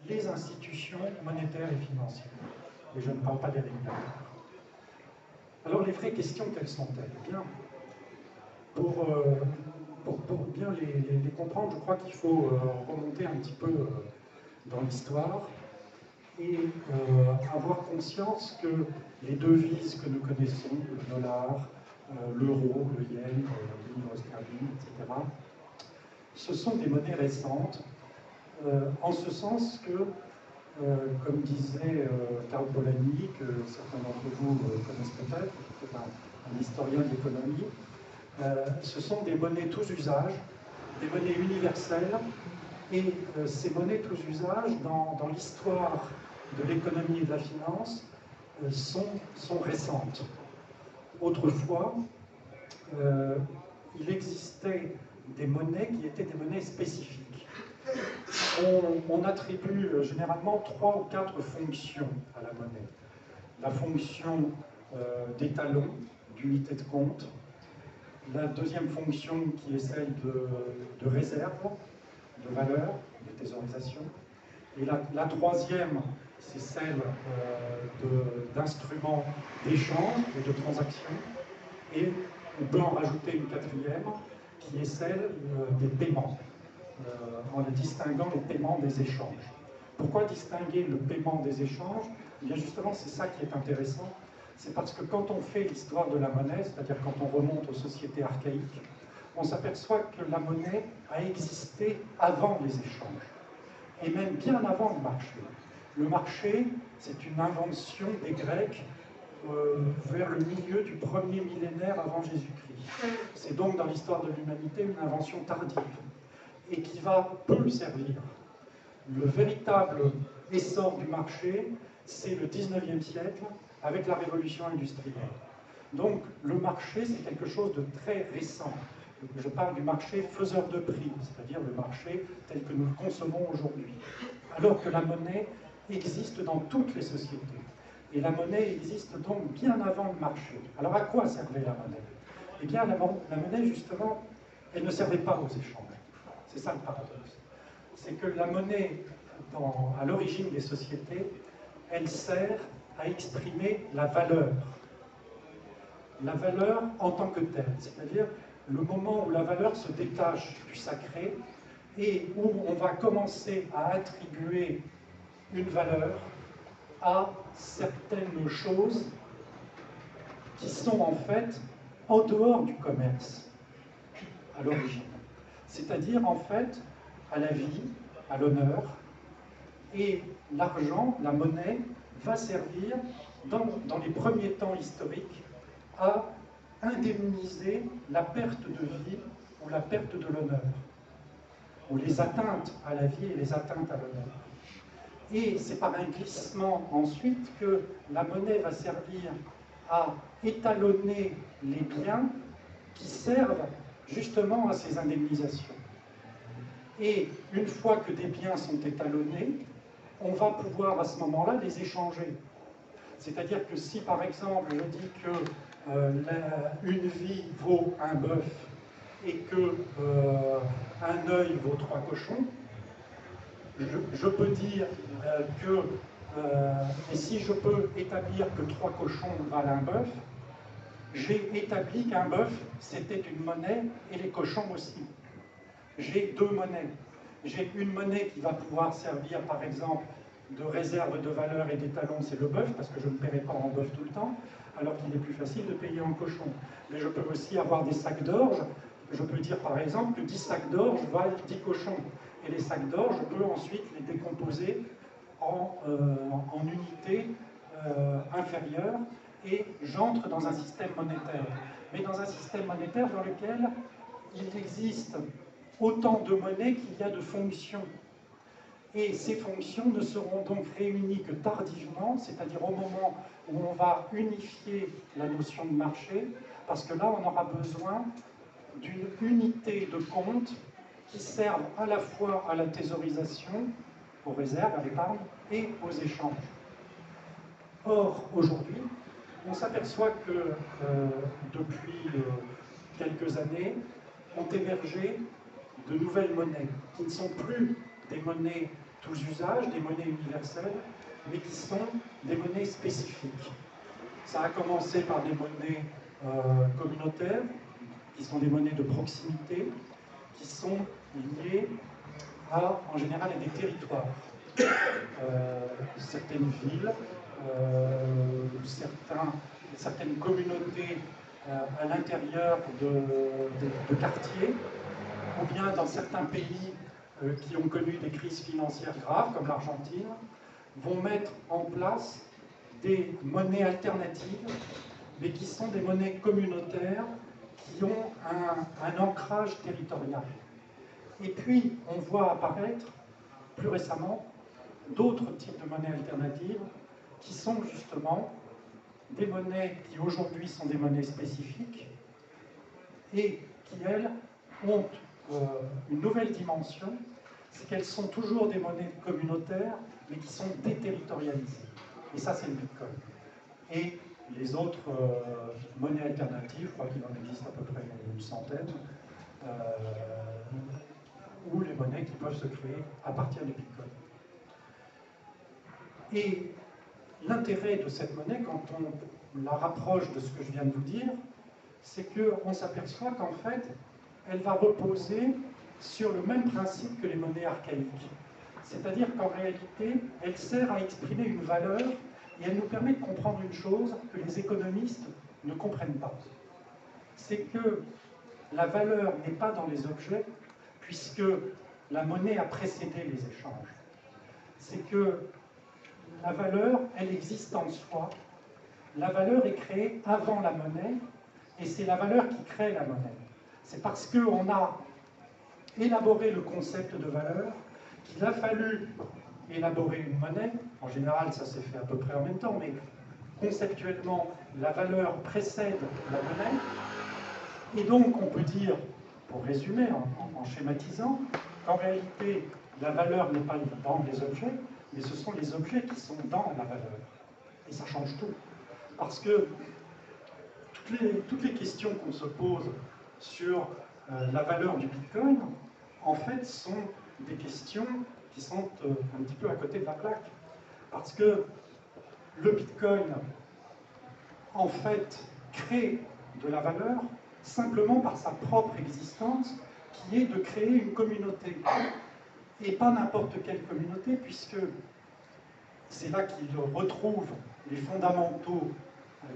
les institutions monétaires et financières. Et je ne parle pas des régulateurs. Alors les vraies questions, quelles sont-elles? Eh bien, pour bien les comprendre, je crois qu'il faut remonter un petit peu dans l'histoire et avoir conscience que les devises que nous connaissons, le dollar, l'euro, le yen, le livre sterling, etc., ce sont des monnaies récentes, en ce sens que, comme disait Karl Polanyi, que certains d'entre vous connaissent peut-être, qui est un historien de l'économie, ce sont des monnaies tous usages, des monnaies universelles, et ces monnaies tous usages, dans l'histoire de l'économie et de la finance, sont récentes. Autrefois, il existait des monnaies qui étaient des monnaies spécifiques. On attribue généralement 3 ou 4 fonctions à la monnaie. La fonction d'étalon, d'unité de compte. La deuxième fonction qui est celle de réserve, de valeur, de thésaurisation. Et la troisième, c'est celle d'instruments d'échange et de transaction. Et on peut en rajouter une quatrième, qui est celle des paiements, en distinguant les paiements des échanges. Pourquoi distinguer le paiement des échanges? Eh bien justement, c'est ça qui est intéressant. C'est parce que quand on fait l'histoire de la monnaie, c'est-à-dire quand on remonte aux sociétés archaïques, on s'aperçoit que la monnaie a existé avant les échanges, et même bien avant le marché. Le marché, c'est une invention des Grecs vers le milieu du premier millénaire avant Jésus-Christ. C'est donc dans l'histoire de l'humanité une invention tardive, et qui va peu servir. Le véritable essor du marché, c'est le 19e siècle, avec la révolution industrielle. Donc le marché, c'est quelque chose de très récent. Je parle du marché faiseur de prix, c'est-à-dire le marché tel que nous le concevons aujourd'hui. Alors que la monnaie existe dans toutes les sociétés. Et la monnaie existe donc bien avant le marché. Alors à quoi servait la monnaie? Eh bien la monnaie, justement, elle ne servait pas aux échanges. C'est ça le paradoxe. C'est que la monnaie, à l'origine des sociétés, elle sert à exprimer la valeur. La valeur en tant que telle, c'est-à-dire le moment où la valeur se détache du sacré et où on va commencer à attribuer une valeur à certaines choses qui sont en fait en dehors du commerce à l'origine. C'est-à-dire en fait à la vie, à l'honneur, et l'argent, la monnaie, va servir dans les premiers temps historiques à indemniser la perte de vie ou la perte de l'honneur, ou les atteintes à la vie et les atteintes à l'honneur. Et c'est par un glissement ensuite que la monnaie va servir à étalonner les biens qui servent justement à ces indemnisations. Et une fois que des biens sont étalonnés, on va pouvoir à ce moment-là les échanger. C'est-à-dire que si par exemple je dis que une vie vaut un bœuf et que un œil vaut 3 cochons, je peux dire et si je peux établir que 3 cochons valent un bœuf, j'ai établi qu'un bœuf c'était une monnaie et les cochons aussi. J'ai 2 monnaies. J'ai une monnaie qui va pouvoir servir par exemple de réserve de valeur et d'étalon, c'est le bœuf, parce que je ne paierai pas en bœuf tout le temps, alors qu'il est plus facile de payer en cochon. Mais je peux aussi avoir des sacs d'orge. Je peux dire par exemple que 10 sacs d'orge valent 10 cochons. Et les sacs d'orge, je peux ensuite les décomposer en unités inférieures, et j'entre dans un système monétaire. Mais dans un système monétaire dans lequel il existe autant de monnaies qu'il y a de fonctions. Et ces fonctions ne seront donc réunies que tardivement, c'est-à-dire au moment où on va unifier la notion de marché, parce que là, on aura besoin d'une unité de compte qui serve à la fois à la thésaurisation, aux réserves, à l'épargne, et aux échanges. Or, aujourd'hui, on s'aperçoit que depuis quelques années, ont émergé de nouvelles monnaies, qui ne sont plus des monnaies tous usages, des monnaies universelles, mais qui sont des monnaies spécifiques. Ça a commencé par des monnaies communautaires, qui sont des monnaies de proximité, qui sont liées à, en général, à des territoires. Certaines villes, certaines communautés à l'intérieur de quartiers, ou bien dans certains pays qui ont connu des crises financières graves, comme l'Argentine, vont mettre en place des monnaies alternatives, mais qui sont des monnaies communautaires qui ont un ancrage territorial. Et puis, on voit apparaître, plus récemment, d'autres types de monnaies alternatives qui sont justement des monnaies qui aujourd'hui sont des monnaies spécifiques et qui, elles, ont une nouvelle dimension, c'est qu'elles sont toujours des monnaies communautaires, mais qui sont déterritorialisées. Et ça, c'est le Bitcoin. Et les autres monnaies alternatives, je crois qu'il en existe à peu près une centaine, ou les monnaies qui peuvent se créer à partir du Bitcoin. Et l'intérêt de cette monnaie, quand on la rapproche de ce que je viens de vous dire, c'est qu'on s'aperçoit qu'en fait, elle va reposer sur le même principe que les monnaies archaïques. C'est-à-dire qu'en réalité, elle sert à exprimer une valeur et elle nous permet de comprendre une chose que les économistes ne comprennent pas. C'est que la valeur n'est pas dans les objets, puisque la monnaie a précédé les échanges. C'est que la valeur, elle existe en soi. La valeur est créée avant la monnaie, et c'est la valeur qui crée la monnaie. C'est parce qu'on a élaboré le concept de valeur qu'il a fallu élaborer une monnaie. En général, ça s'est fait à peu près en même temps, mais conceptuellement, la valeur précède la monnaie. Et donc, on peut dire, pour résumer, en schématisant, qu'en réalité, la valeur n'est pas dans les objets, mais ce sont les objets qui sont dans la valeur. Et ça change tout. Parce que toutes les questions qu'on se pose sur la valeur du Bitcoin, en fait, sont des questions qui sont un petit peu à côté de la plaque. Parce que le Bitcoin, en fait, crée de la valeur simplement par sa propre existence, qui est de créer une communauté. Et pas n'importe quelle communauté, puisque c'est là qu'il retrouve les fondamentaux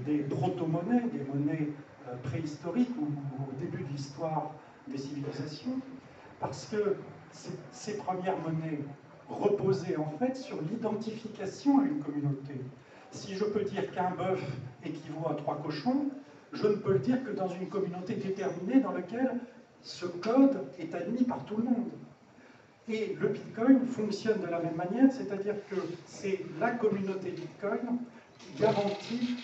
des proto-monnaies, des monnaies préhistoriques ou au début de l'histoire des civilisations, parce que ces premières monnaies reposaient en fait sur l'identification à une communauté. Si je peux dire qu'un bœuf équivaut à 3 cochons, je ne peux le dire que dans une communauté déterminée dans laquelle ce code est admis par tout le monde. Et le Bitcoin fonctionne de la même manière, c'est-à-dire que c'est la communauté Bitcoin qui garantit,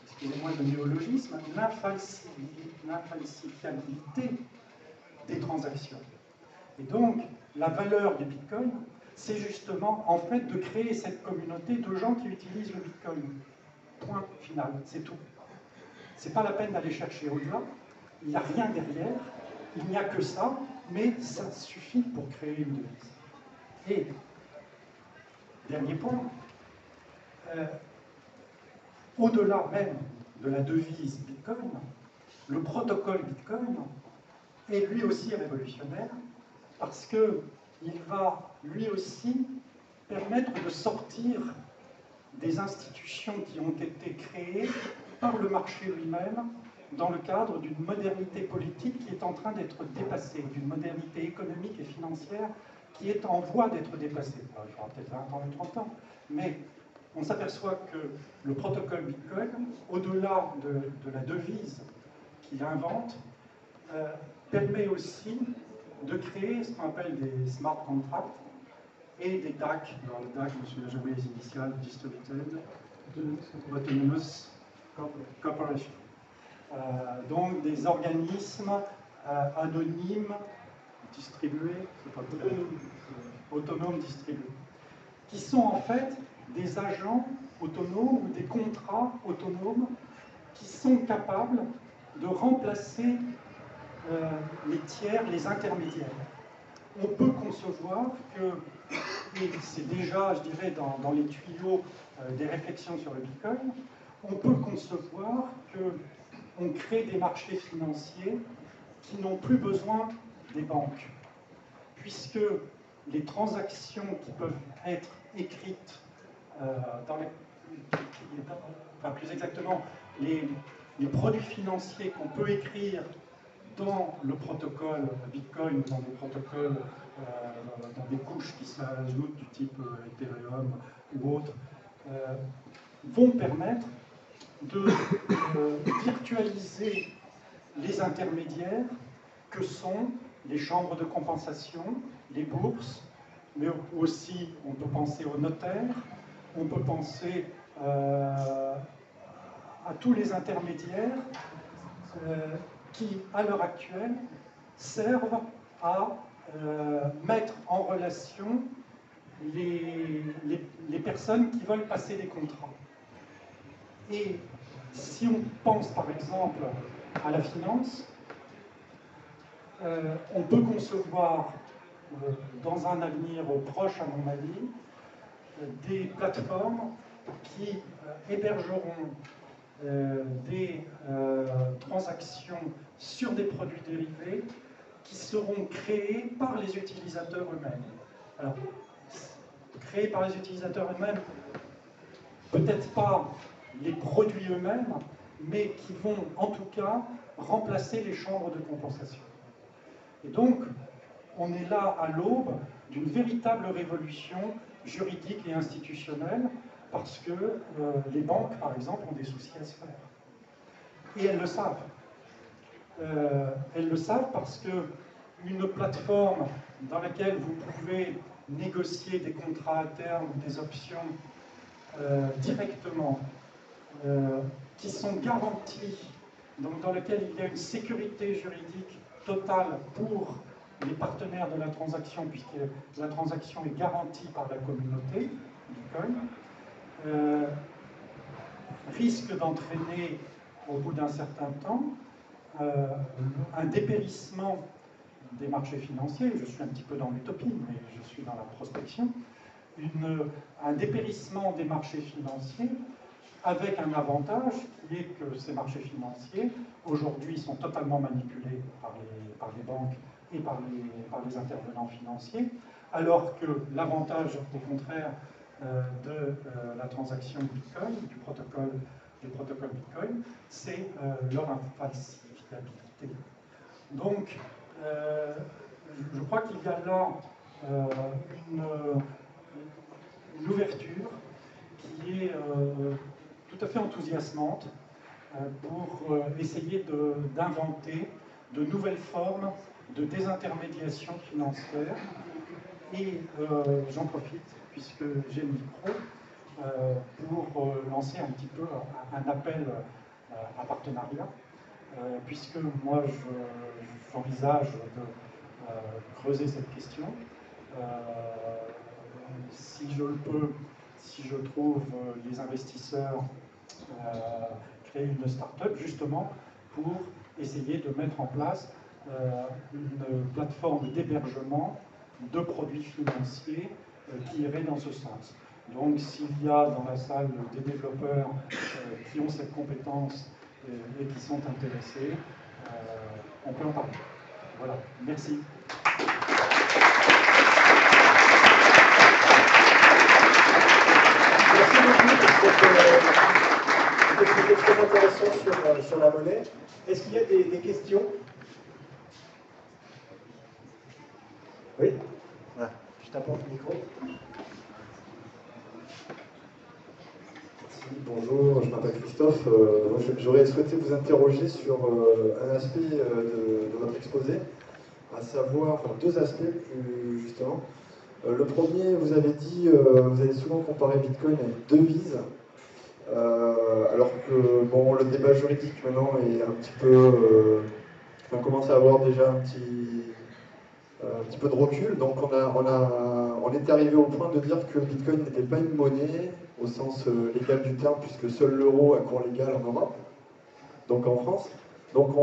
excusez-moi le néologisme, l'infalsifiabilité des transactions. Et donc, la valeur du Bitcoin, c'est justement en fait de créer cette communauté de gens qui utilisent le Bitcoin. Point final, c'est tout. C'est pas la peine d'aller chercher au-delà, il n'y a rien derrière, il n'y a que ça, mais ça suffit pour créer une devise. Et, dernier point, au-delà même de la devise Bitcoin, le protocole Bitcoin est lui aussi révolutionnaire parce qu'il va lui aussi permettre de sortir des institutions qui ont été créées par le marché lui-même dans le cadre d'une modernité politique qui est en train d'être dépassée, d'une modernité économique et financière qui est en voie d'être dépassée. Alors, il faudra peut-être 20 ans ou 30 ans, mais on s'aperçoit que le protocole Bitcoin, au-delà de la devise qu'il invente, permet aussi de créer ce qu'on appelle des smart contracts et des DAC. Alors le DAC, je vais jouer les initiales, Distributed Autonomous Corporation. Donc des organismes anonymes, distribués, c'est pas autonomes distribués, qui sont en fait des agents autonomes ou des contrats autonomes qui sont capables de remplacer les tiers, les intermédiaires. On peut concevoir que et c'est déjà, je dirais, dans les tuyaux des réflexions sur le Bitcoin, on peut concevoir qu'on crée des marchés financiers qui n'ont plus besoin des banques, puisque les transactions qui peuvent être écrites enfin, plus exactement, les produits financiers qu'on peut écrire dans le protocole Bitcoin, dans des protocoles, dans des couches qui s'ajoutent du type Ethereum ou autre, vont permettre de virtualiser les intermédiaires que sont les chambres de compensation, les bourses, mais aussi on peut penser aux notaires, on peut penser à tous les intermédiaires qui, à l'heure actuelle, servent à mettre en relation les personnes qui veulent passer des contrats. Et si on pense par exemple à la finance, on peut concevoir dans un avenir proche, à mon avis, des plateformes qui hébergeront des transactions sur des produits dérivés qui seront créés par les utilisateurs eux-mêmes. Alors, créés par les utilisateurs eux-mêmes, peut-être pas les produits eux-mêmes, mais qui vont en tout cas remplacer les chambres de compensation. Et donc, on est là à l'aube d'une véritable révolution juridique et institutionnelle, parce que les banques, par exemple, ont des soucis à se faire. Et elles le savent. Elles le savent parce qu'une plateforme dans laquelle vous pouvez négocier des contrats à terme ou des options directement, qui sont garanties, donc dans laquelle il y a une sécurité juridique totale pour les partenaires de la transaction, puisque la transaction est garantie par la communauté Bitcoin, risque d'entraîner, au bout d'un certain temps, un dépérissement des marchés financiers. Je suis un petit peu dans l'utopie, mais je suis dans la prospection. Un dépérissement des marchés financiers avec un avantage qui est que ces marchés financiers, aujourd'hui, sont totalement manipulés par les banques et par les intervenants financiers, alors que l'avantage, au contraire, de la transaction Bitcoin, du protocole Bitcoin, c'est leur infalsifiabilité. Donc, je crois qu'il y a là une ouverture qui est tout à fait enthousiasmante pour essayer d'inventer de nouvelles formes de désintermédiation financière. Et j'en profite, puisque j'ai le micro, pour lancer un petit peu un appel à partenariat, puisque moi j'envisage de creuser cette question. Si je le peux, si je trouve les investisseurs, créer une start-up justement pour essayer de mettre en place une plateforme d'hébergement de produits financiers qui irait dans ce sens. Donc s'il y a dans la salle des développeurs qui ont cette compétence et qui sont intéressés, on peut en parler. Voilà, merci. Merci beaucoup pour c'était très intéressant sur la monnaie. Est-ce qu'il y a des questions? Oui, voilà. Je t'apporte le micro. Bonjour, je m'appelle Christophe. J'aurais souhaité vous interroger sur un aspect de votre exposé, à savoir, enfin deux aspects plus justement. Le premier, vous avez dit, vous avez souvent comparé Bitcoin à une devise, alors que bon, le débat juridique maintenant est un petit peu, on commence à avoir déjà un petit peu de recul, donc on est arrivé au point de dire que Bitcoin n'était pas une monnaie au sens légal du terme, puisque seul l'euro a cours légal en Europe, donc en France. Donc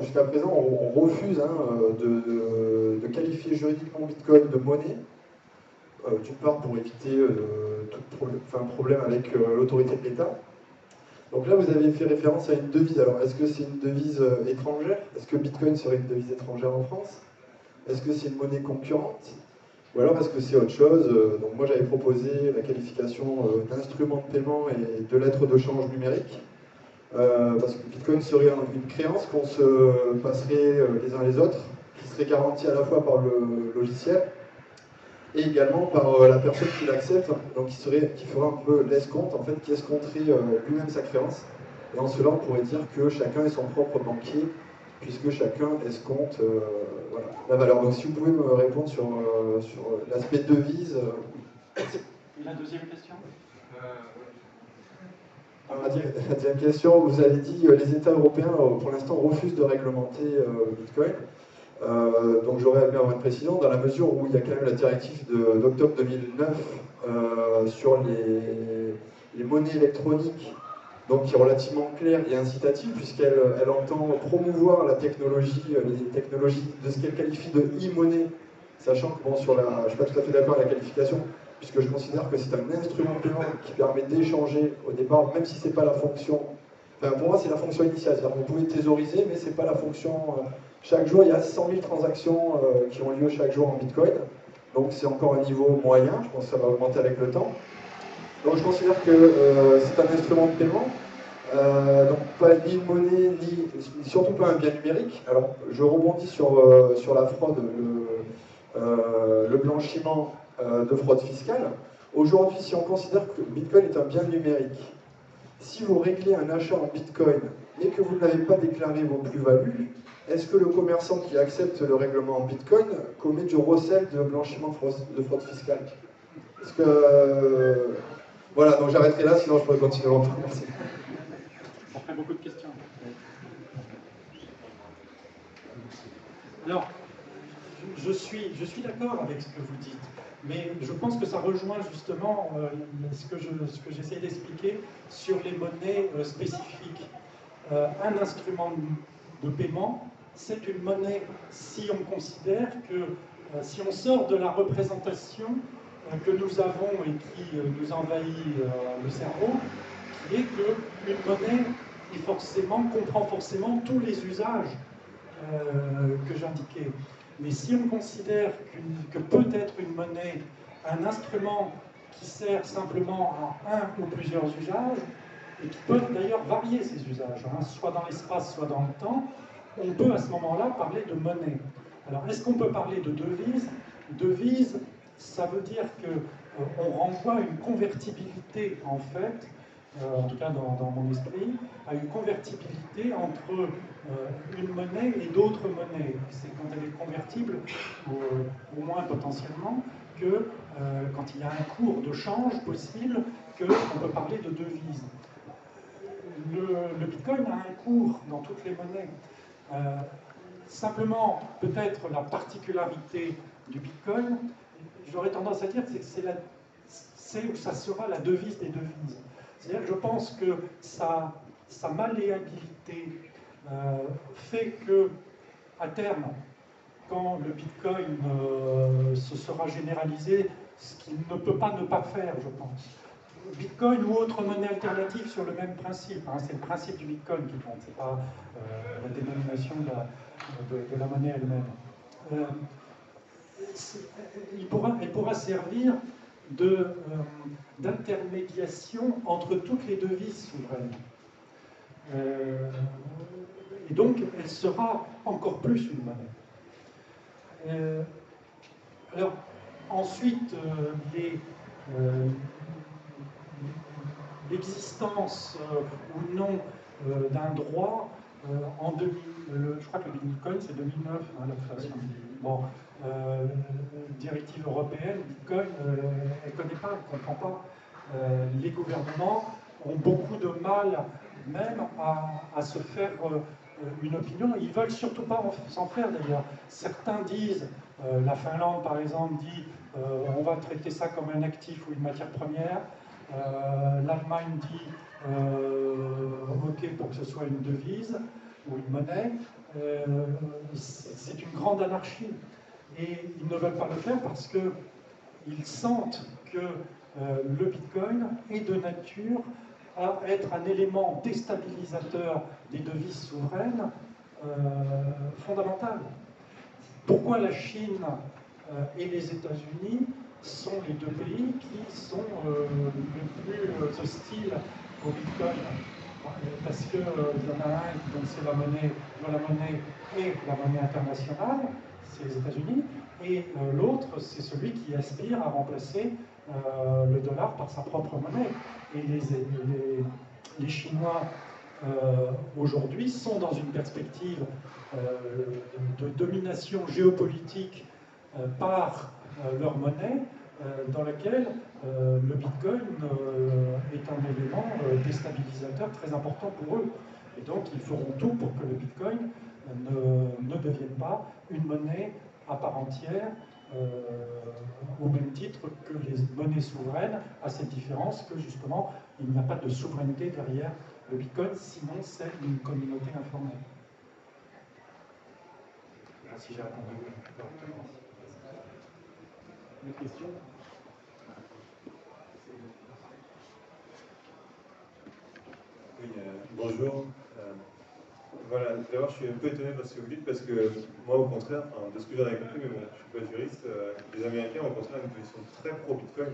jusqu'à présent, on refuse de qualifier juridiquement Bitcoin de monnaie, d'une part pour éviter problème avec l'autorité de l'État. Donc là, vous avez fait référence à une devise. Alors, est-ce que c'est une devise étrangère? Est-ce que Bitcoin serait une devise étrangère en France? Est-ce que c'est une monnaie concurrente? Ou alors est-ce que c'est autre chose? Donc moi, j'avais proposé la qualification d'instrument de paiement et de lettre de change numérique. Parce que Bitcoin serait une créance qu'on se passerait les uns les autres, qui serait garantie à la fois par le logiciel et également par la personne qui l'accepte, donc qui ferait un peu l'escompte, en fait, qui escompterait lui-même sa créance. Et en cela, on pourrait dire que chacun est son propre banquier, puisque chacun escompte voilà, la valeur. Donc si vous pouvez me répondre sur l'aspect devise. La deuxième question. La deuxième question, vous avez dit les États européens, pour l'instant, refusent de réglementer Bitcoin. Donc j'aurais aimé avoir une précision, dans la mesure où il y a quand même la directive d'octobre 2009 sur les monnaies électroniques, donc qui est relativement claire et incitative, puisqu'elle entend promouvoir la technologie, les technologies de ce qu'elle qualifie de e-monnaie, sachant que bon, je ne suis pas tout à fait d'accord avec la qualification, puisque je considère que c'est un instrument de paiement qui permet d'échanger au départ, même si ce n'est pas la fonction. Enfin, pour moi, c'est la fonction initiale, c'est-à-dire que vous pouvez thésauriser, mais ce n'est pas la fonction. Chaque jour, il y a 100 000 transactions qui ont lieu chaque jour en Bitcoin, donc c'est encore un niveau moyen, je pense que ça va augmenter avec le temps. Donc je considère que c'est un instrument de paiement, donc pas ni une monnaie, ni surtout pas un bien numérique. Alors je rebondis sur la fraude, le blanchiment de fraude fiscale. Aujourd'hui, si on considère que Bitcoin est un bien numérique, si vous réglez un achat en Bitcoin et que vous n'avez pas déclaré vos plus-values, est-ce que le commerçant qui accepte le règlement en Bitcoin commet du recel de blanchiment de fraude fiscale? Est-ce que... Voilà, donc j'arrêterai là, sinon je pourrais continuer longtemps. Merci. Ça fait beaucoup de questions. Alors, je suis d'accord avec ce que vous dites, mais je pense que ça rejoint justement ce que j'essaie d'expliquer sur les monnaies spécifiques. Un instrument de paiement, c'est une monnaie si on considère que, si on sort de la représentation que nous avons et qui nous envahit le cerveau, qui est qu'une monnaie comprend forcément tous les usages que j'indiquais. Mais si on considère que peut être une monnaie un instrument qui sert simplement à un ou plusieurs usages, et qui peuvent d'ailleurs varier ces usages, hein, soit dans l'espace, soit dans le temps, on peut à ce moment-là parler de monnaie. Alors, est-ce qu'on peut parler de devise? Devise, ça veut dire qu'on renvoie une convertibilité, en fait, en tout cas dans mon esprit, à une convertibilité entre une monnaie et d'autres monnaies. C'est quand elle est convertible, au moins potentiellement, que quand il y a un cours de change possible, qu'on peut parler de devise. Le Bitcoin a un cours dans toutes les monnaies. Simplement, peut-être la particularité du Bitcoin, j'aurais tendance à dire que ça sera la devise des devises. C'est-à-dire que je pense que sa malléabilité fait que, à terme, quand le Bitcoin se sera généralisé, ce qu'il ne peut pas ne pas faire, je pense. Bitcoin ou autre monnaie alternative sur le même principe. Hein, c'est le principe du Bitcoin qui compte, c'est pas la dénomination de la monnaie elle-même. Elle pourra servir d'intermédiation entre toutes les devises souveraines. Et donc, elle sera encore plus une monnaie. Alors, ensuite, l'existence ou non d'un droit je crois que le Bitcoin c'est 2009 hein, la création. Bon, directive européenne, Bitcoin, elle ne connaît pas, elle ne comprend pas. Les gouvernements ont beaucoup de mal même à se faire une opinion. Ils ne veulent surtout pas s'en faire d'ailleurs. Certains disent, la Finlande par exemple dit, on va traiter ça comme un actif ou une matière première. L'Allemagne dit ok pour que ce soit une devise ou une monnaie. C'est une grande anarchie et ils ne veulent pas le faire parce que ils sentent que le Bitcoin est de nature à être un élément déstabilisateur des devises souveraines fondamental. Pourquoi la Chine et les États-Unis sont les deux pays qui sont les plus hostiles au Bitcoin? Parce qu'il y en a un dont c'est la monnaie est la monnaie internationale, c'est les États-Unis, et l'autre, c'est celui qui aspire à remplacer le dollar par sa propre monnaie. Et les Chinois, aujourd'hui, sont dans une perspective de domination géopolitique par leur monnaie, dans laquelle le Bitcoin est un élément déstabilisateur très important pour eux. Et donc, ils feront tout pour que le Bitcoin ne devienne pas une monnaie à part entière, au même titre que les monnaies souveraines, à cette différence que, justement, il n'y a pas de souveraineté derrière le Bitcoin, sinon c'est une communauté informelle. Si j'ai répondu correctement. Une question? Oui, bonjour. Voilà, d'abord je suis un peu étonné par ce que vous dites parce que moi au contraire, de ce que j'en ai compris, mais bon, je ne suis pas juriste, les Américains ont au contraire une position très pro-Bitcoin.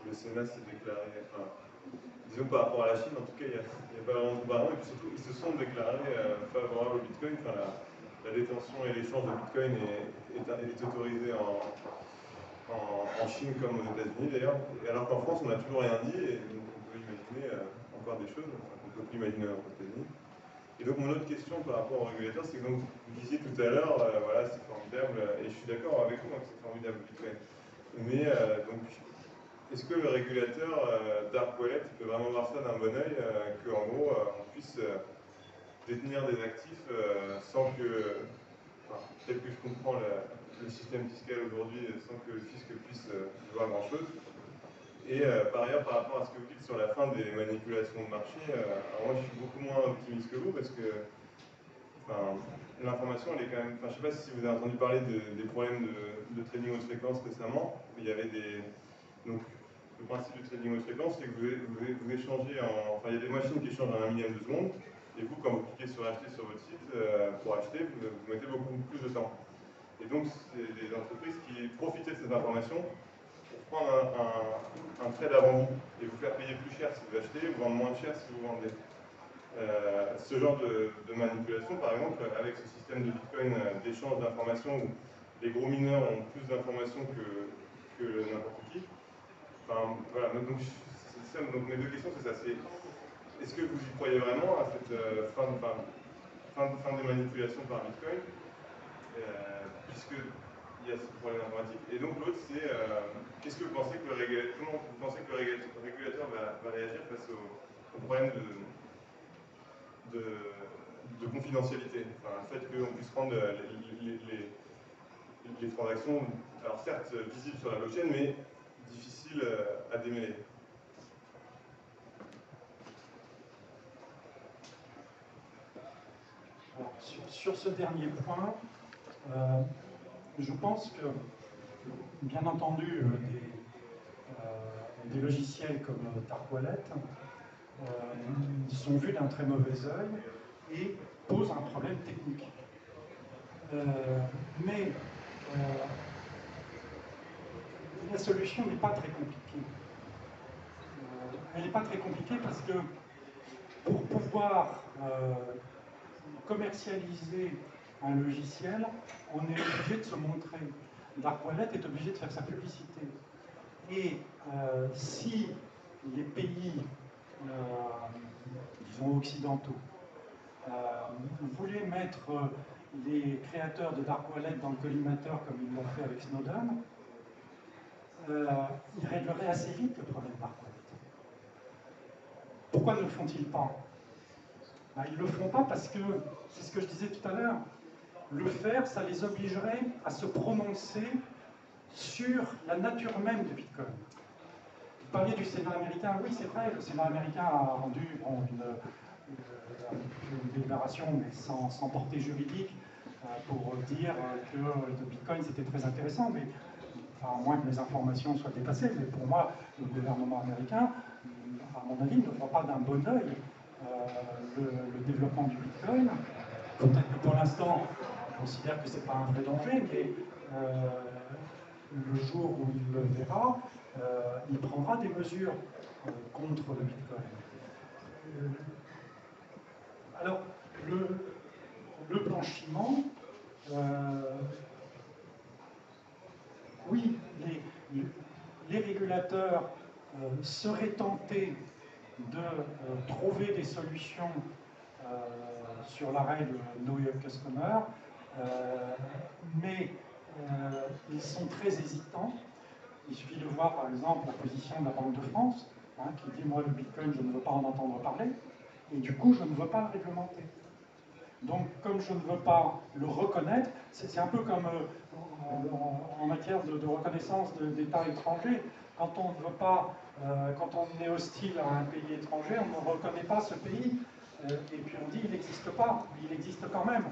Le Sénat s'est déclaré, disons par rapport à la Chine, en tout cas il n'y a pas vraiment de comparaison, et puis surtout ils se sont déclarés favorables au Bitcoin. La détention et l'échange de Bitcoin est autorisé en Chine comme aux États-Unis d'ailleurs, alors qu'en France on n'a toujours rien dit, et donc on peut imaginer encore des choses qu'on ne peut plus imaginer aux États-Unis. Et donc mon autre question par rapport aux régulateurs, c'est que donc, vous disiez tout à l'heure, voilà, c'est formidable, et je suis d'accord avec vous, hein, que c'est formidable Bitcoin. Mais donc, est-ce que le régulateur Dark Wallet peut vraiment voir ça d'un bon oeil, qu'en gros on puisse détenir des actifs sans que, tel que je comprends le système fiscal aujourd'hui, sans que le fisc puisse voir grand-chose? Et par ailleurs, par rapport à ce que vous dites sur la fin des manipulations de marché, alors moi je suis beaucoup moins optimiste que vous parce que l'information elle est quand même. Je ne sais pas si vous avez entendu parler des problèmes de trading haute fréquence récemment. Il y avait des. Donc le principe du trading haute fréquence, c'est que vous échangez en. Il y a des machines qui échangent en 1 millième de seconde, et vous, quand vous cliquez sur acheter sur votre site, pour acheter, vous mettez beaucoup plus de temps. Et donc c'est des entreprises qui profitaient de ces informations pour prendre un trade avant vous et vous faire payer plus cher si vous achetez, ou vendre moins cher si vous vendez. Ce genre de manipulation, par exemple, avec ce système de Bitcoin d'échange d'informations où les gros mineurs ont plus d'informations que n'importe qui. Voilà, donc mes deux questions, c'est ça. Est-ce que vous y croyez vraiment à cette fin des manipulations par Bitcoin, puisque il y a ce problème informatique. Et donc l'autre, c'est qu'est-ce que vous pensez que comment vous pensez que le régulateur va réagir face au problème de confidentialité, le fait qu'on puisse prendre les transactions, alors certes visibles sur la blockchain, mais difficiles à démêler. Alors, sur ce dernier point, je pense que, bien entendu, des logiciels comme Dark Wallet sont vus d'un très mauvais œil et posent un problème technique. Mais la solution n'est pas très compliquée. Elle n'est pas très compliquée parce que pour pouvoir commercialiser un logiciel, on est obligé de se montrer. Dark Wallet est obligé de faire sa publicité. Et si les pays, disons occidentaux, voulaient mettre les créateurs de Dark Wallet dans le collimateur comme ils l'ont fait avec Snowden, ils régleraient assez vite le problème Dark Wallet. Pourquoi ne le font-ils pas? Ils ne le font pas parce que, c'est ce que je disais tout à l'heure, le faire, ça les obligerait à se prononcer sur la nature même de Bitcoin. Vous parliez du Sénat américain, oui c'est vrai, le Sénat américain a rendu une déclaration, mais sans portée juridique, pour dire que le Bitcoin c'était très intéressant, mais enfin, à moins que les informations soient dépassées, mais pour moi, le gouvernement américain, à mon avis, ne voit pas d'un bon œil le développement du Bitcoin. Peut-être que pour l'instant, on considère que ce n'est pas un vrai danger, mais le jour où il le verra, il prendra des mesures contre le Bitcoin. Alors, le blanchiment, oui, les régulateurs seraient tentés de trouver des solutions sur la règle Know Your Customer, mais ils sont très hésitants. Il suffit de voir par exemple la position de la Banque de France, qui dit moi le Bitcoin je ne veux pas en entendre parler, et du coup je ne veux pas le réglementer. Donc comme je ne veux pas le reconnaître, c'est un peu comme en matière de reconnaissance d'États étrangers. Quand on ne veut pas, quand on est hostile à un pays étranger, on ne reconnaît pas ce pays, et puis on dit il n'existe pas, il existe quand même.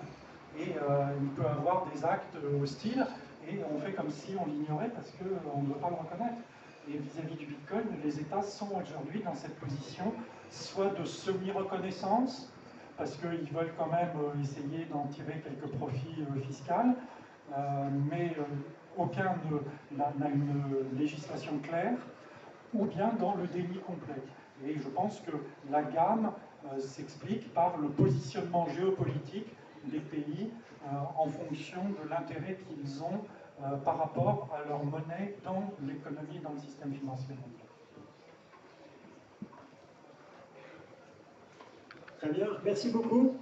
Et il peut avoir des actes hostiles, et on fait comme si on l'ignorait parce qu'on ne veut pas le reconnaître. Et vis-à-vis du Bitcoin, les États sont aujourd'hui dans cette position, soit de semi-reconnaissance, parce qu'ils veulent quand même essayer d'en tirer quelques profits fiscaux, mais aucun n'a une législation claire, ou bien dans le déni complet. Et je pense que la gamme s'explique par le positionnement géopolitique des pays en fonction de l'intérêt qu'ils ont par rapport à leur monnaie dans l'économie, dans le système financier mondial. Très bien, merci beaucoup.